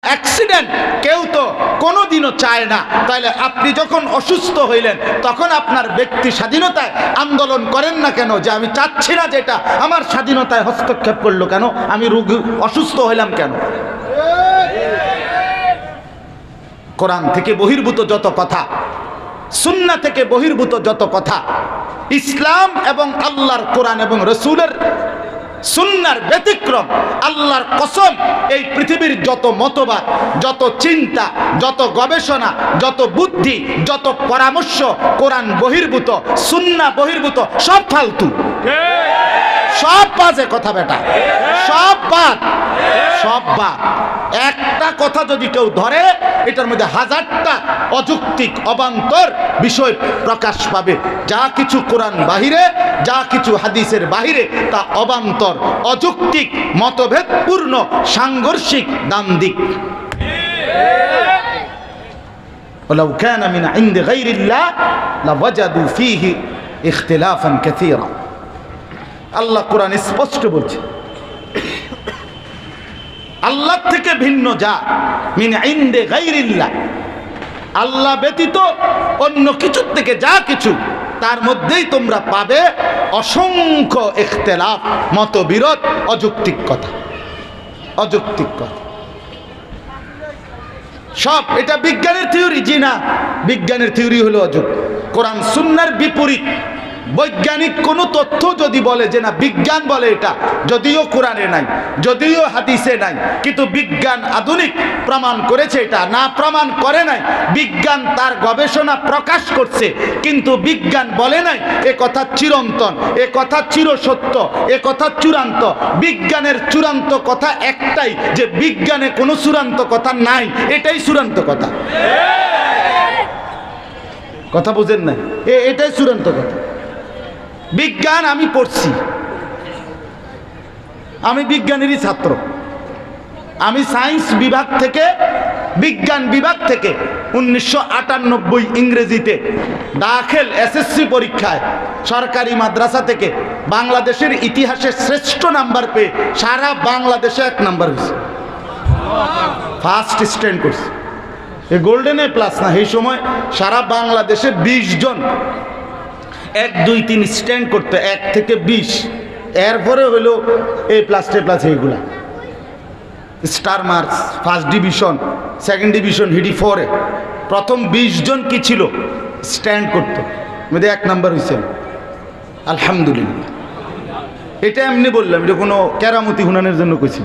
Accident কেউ তো কোনোদিনও চায় না। তাহলে আপনি যখন অসুস্থ হইলেন তখন আপনার ব্যক্তি স্বাধীনতায় আন্দোলন করেন না কেন, যে আমি চাচ্ছি না, যেটা আমার স্বাধীনতায় হস্তক্ষেপ করলো কেন, আমি রোগী অসুস্থ হইলাম কেন? কোরআন থেকে বহির্ভূত যত কথা, সুন্নাহ থেকে বহির্ভূত যত কথা, ইসলাম এবং আল্লাহর কোরআন এবং রসুলের সুন্নাহর ব্যতিক্রম, আল্লাহর কসম, এই পৃথিবীর যত মতবাদ, যত চিন্তা, যত গবেষণা, যত বুদ্ধি, যত পরামর্শ কোরআন বহির্ভূত, সুন্নাহ বহির্ভূত, সব ফালতু, সব বাজে কথা বেটা, সব বাদ, সব বাদ। একটা কথা যদি কেউ ধরে, এটার মধ্যে হাজারটা অযৌক্তিক অবান্তর বিষয় প্রকাশ পাবে। যা কিছু কোরআন বাহিরে, যা কিছু হাদিসের বাহিরে, তা অবান্তর, অযৌক্তিক, মতভেদপূর্ণ, সাংঘর্ষিক, দ্বান্দ্বিক। ওয়ালাউ কানা মিন ইনদি গায়রিল্লাহ লাওয়াজাদু ফীহি ইখতিলাফান কাসীরা। আল্লাহ কোরআন স্পষ্ট বলছে, আল্লাহ থেকে ভিন্ন যা, মিন ইনদি গায়রিল্লাহ, আল্লাহ ব্যতীত অন্য কিছু থেকে যা কিছু, তার মধ্যেই তোমরা পাবে অসংখ্য ইখতিলাফ, মতবিরোধ, অযৌক্তিক কথা, অযৌক্তিক কথা সব। এটা বিজ্ঞানের থিওরি? জি না, বিজ্ঞানের থিওরি হলো অযৌক্তিক। কোরআন সুন্নাহর বিপরীত বৈজ্ঞানিক কোনো তথ্য যদি বলে যে না বিজ্ঞান বলে এটা, যদিও কোরআনে নাই, যদিও হাদিসে নাই, কিন্তু বিজ্ঞান আধুনিক প্রমাণ করেছে, এটা না প্রমাণ করে নাই, বিজ্ঞান তার গবেষণা প্রকাশ করছে, কিন্তু বিজ্ঞান বলে নাই এ কথা চিরন্তন, এ কথা চিরসত্য, এ কথা চূড়ান্ত। বিজ্ঞানের চূড়ান্ত কথা একটাই, যে বিজ্ঞানে কোনো চূড়ান্ত কথা নাই, এটাই চূড়ান্ত কথা। কথা বুঝেন নাই? এটাই চূড়ান্ত কথা। বিজ্ঞান আমি পড়ছি, আমি বিজ্ঞানেরই ছাত্র, আমি সায়েন্স বিভাগ থেকে, বিজ্ঞান বিভাগ থেকে 1998 ইংরেজিতে দাখিল এসএসসি পরীক্ষায় সরকারি মাদ্রাসা থেকে বাংলাদেশের ইতিহাসে শ্রেষ্ঠ নাম্বার পেয়ে সারা বাংলাদেশে 1 নাম্বার হয়েছে, ফার্স্ট স্ট্যান্ড করছে। এ গোল্ডেন এ প্লাস না, এই সময় সারা বাংলাদেশে 20 জন 1, 2, 3 স্ট্যান্ড করতে, 1 থেকে 20, এরপরে হলো এ প্লাস, টে প্লাস, এইগুলা star marks, first division, second division, হিডি 4-এ প্রথম 20 জন কি ছিল স্ট্যান্ড করতো, মধ্যে 1 নাম্বার হয়েছে। আলহামদুলিল্লাহ। এটা এমনি বললাম, এটা কোনো কেরামতি হুনানের জন্য কইছি।